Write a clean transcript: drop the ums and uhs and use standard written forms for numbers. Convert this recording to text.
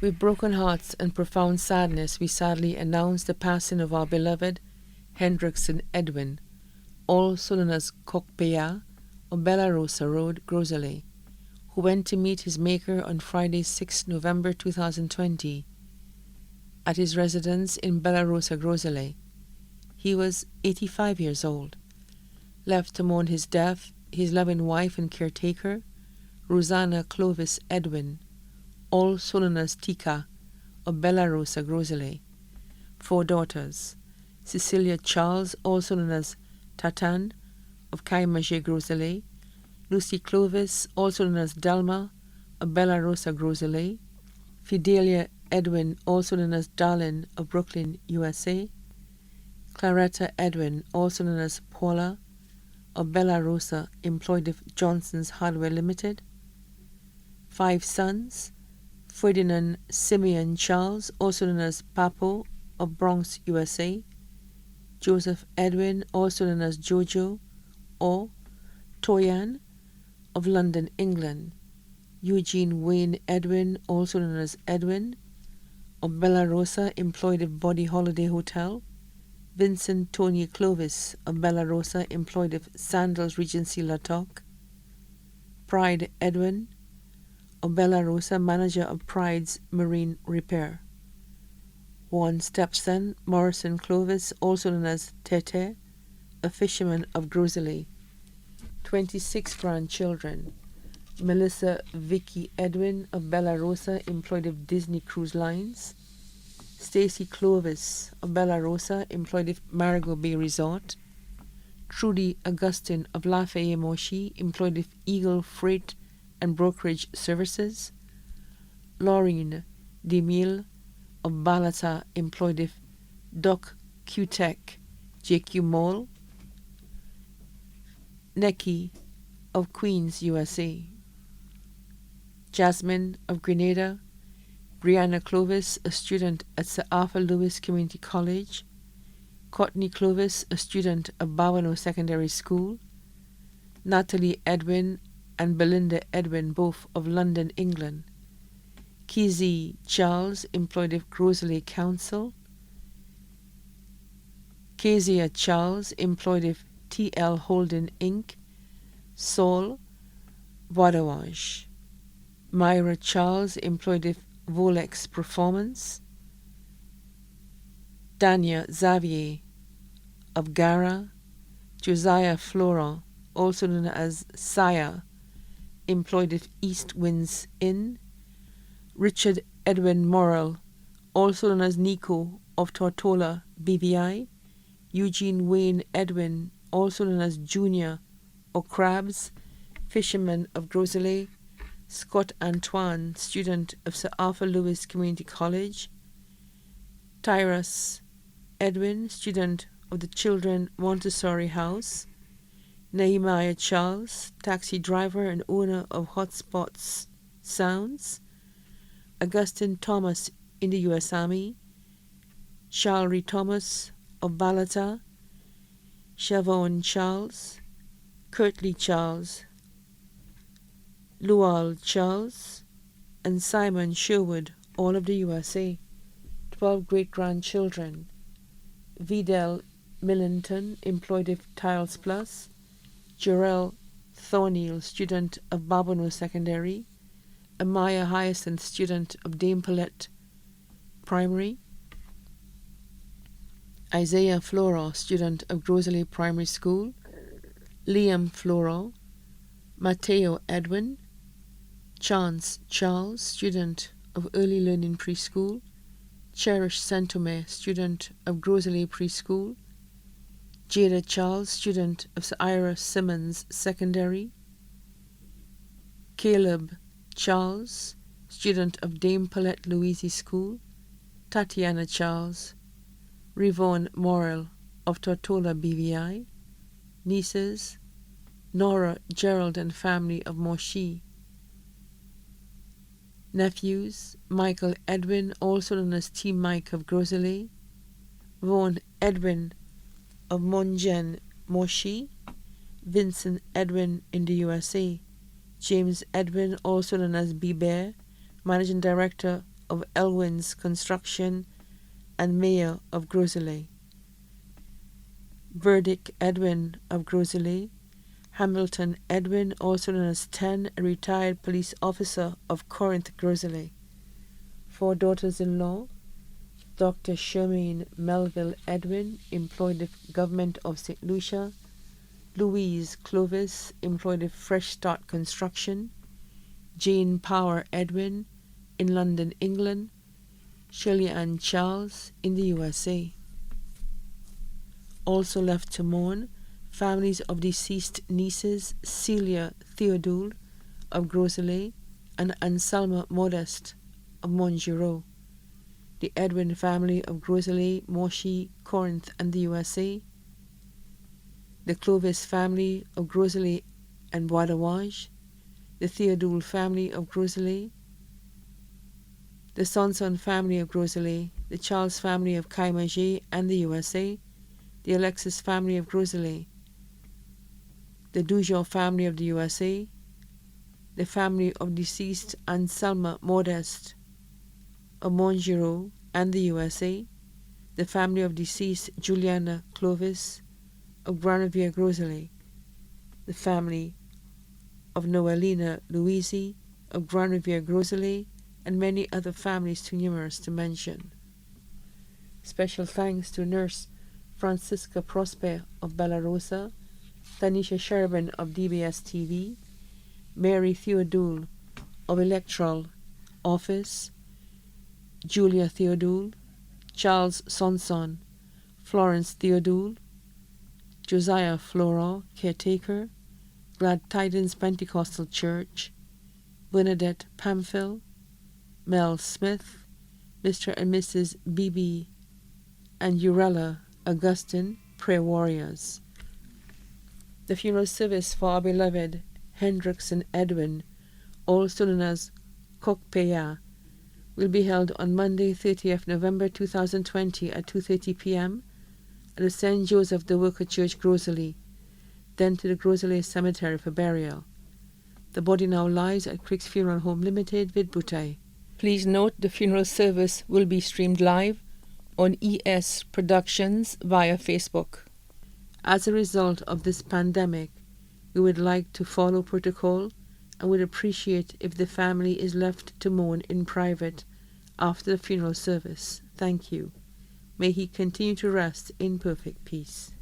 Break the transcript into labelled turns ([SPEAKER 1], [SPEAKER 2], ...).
[SPEAKER 1] With broken hearts and profound sadness, we sadly announce the passing of our beloved Hendrickson Edwin, also known as Kokpeya, of Bellarosa Road, Grosley, who went to meet his Maker on Friday, 6 November 2020, at his residence in Bellarosa, Grosley. He was 85 years old. Left to mourn his death, his loving wife and caretaker, Rosanna Clovis Edwin, also known as Tika, of Bellarosa, Grosley. 4 daughters: Cecilia Charles, also known as Tatan, of Kaimaje, Grosley; Lucy Clovis, also known as Dalma, of Bellarosa, Grosley; Fidelia Edwin, also known as Darlin, of Brooklyn, USA; Claretta Edwin, also known as Paula, of Bellarosa, employed of Johnson's Hardware Limited. 5 sons: Ferdinand Simeon Charles, also known as Papo, of Bronx, USA; Joseph Edwin, also known as Jojo, or Toyan, of London, England; Eugene Wayne Edwin, also known as Edwin, of Bellarosa, employed of Body Holiday Hotel; Vincent Tony Clovis, of Bellarosa, employed of Sandals Regency Latok; Pride Edwin, of Bellarosa, manager of Pride's Marine Repair; 1 stepson, Morrison Clovis, also known as Tete, a fisherman of Grosley; 26 grandchildren: Melissa Vicky Edwin, of Bellarosa, employed of Disney Cruise Lines; Stacy Clovis, of Bellarosa, employed of Marigot Bay Resort; Trudy Augustine, of Lafayette Moshi, employed of Eagle Freight and Brokerage Services; Laureen DeMille, of Balata, employed of Doc Q-Tech JQ Mall; Neki, of Queens, USA; Jasmine, of Grenada; Brianna Clovis, a student at Sir Arthur Lewis Community College; Courtney Clovis, a student of Bawano Secondary School; Natalie Edwin and Belinda Edwin, both of London, England; Kizzy Charles, employed of Grosley Council; Kezia Charles, employed of T.L. Holden, Inc., Saul, Vodawaj; Myra Charles, employed of Volex Performance; Dania Xavier, of Gara; Josiah Florent, also known as Saya, employed of East Winds Inn; Richard Edwin Morrell, also known as Nico, of Tortola, BVI; Eugene Wayne Edwin, also known as Junior, or Crabs, fisherman of Grosley; Scott Antoine, student of Sir Arthur Lewis Community College; Tyrus Edwin, student of the Children Montessori House; Nehemiah Charles, taxi driver and owner of Hotspots Sounds; Augustine Thomas in the U.S. Army; Charlery Thomas of Balata; Shavon Charles; Curtly Charles; Lual Charles, and Simon Sherwood, all of the USA. 12 great-grandchildren: Vidal Millington, employed of Tiles Plus; Jarrell Thorneal, student of Babonneau Secondary; Amaya Hyacinth, student of Dame Paulette Primary; Isaiah Flora, student of Grosley Primary School; Liam Flora; Mateo Edwin; Chance Charles, student of Early Learning Preschool; Cherish Santome, student of Grosley Preschool; Jada Charles, student of Sir Ira Simmons Secondary; Caleb Charles, student of Dame Paulette Louise School; Tatiana Charles; Rivon Morrell of Tortola BVI; nieces, Nora Gerald and family of Moshi; nephews, Michael Edwin, also known as T. Mike of Grosley; Vaughan Edwin of Monjen Moshi; Vincent Edwin in the USA; James Edwin, also known as B. Bear, Managing Director of Elwin's Construction and Mayor of Groseley. Verdict Edwin of Groseley. Hamilton Edwin, also known as 10, a retired police officer of Corinth, Groseley. 4 daughters-in-law. Dr. Shermaine Melville Edwin, employed the government of St. Lucia. Louise Clovis, employed of Fresh Start Construction. Jane Power Edwin, in London, England. Shirley Ann Charles, in the USA. Also left to mourn, families of deceased nieces Celia Theodule of Groseley and Anselma Modest of Montgiro. The Edwin family of Groseley, Moshi, Corinth, and the USA. The Clovis family of Groseley and Bois d'Archange. The Theodule family of Groseley. The Sanson family of Groseley. The Charles family of Caimagé and the USA. The Alexis family of Groseley. The Dujon family of the USA. The family of deceased Anselma Modest of Montgiro and the USA. The family of deceased Juliana Clovis of Granaville, Groseley. The family of Noelina Louisi of Granaville, Groseley, and many other families too numerous to mention. Special thanks to Nurse Francisca Prosper of Bella Rosa, Tanisha Sherban of DBS TV, Mary Theodule of Electoral Office, Julia Theodule, Charles Sonson, Florence Theodule, Josiah Flora, caretaker, Glad Tidings Pentecostal Church, Bernadette Pamphil, Mel Smith, Mr. and Mrs. B.B. and Urella Augustine, prayer warriors. The funeral service for our beloved Hendrickson Edwin, also known as Kokpeya, will be held on Monday, 30th November 2020 at 2:30 p.m. at the St. Joseph the Worker Church, Groseley, then to the Groseley Cemetery for burial. The body now lies at Crick's Funeral Home Limited, Vidbutay. Please note the funeral service will be streamed live on ES Productions via Facebook. As a result of this pandemic, we would like to follow protocol and would appreciate if the family is left to mourn in private after the funeral service. Thank you. May he continue to rest in perfect peace.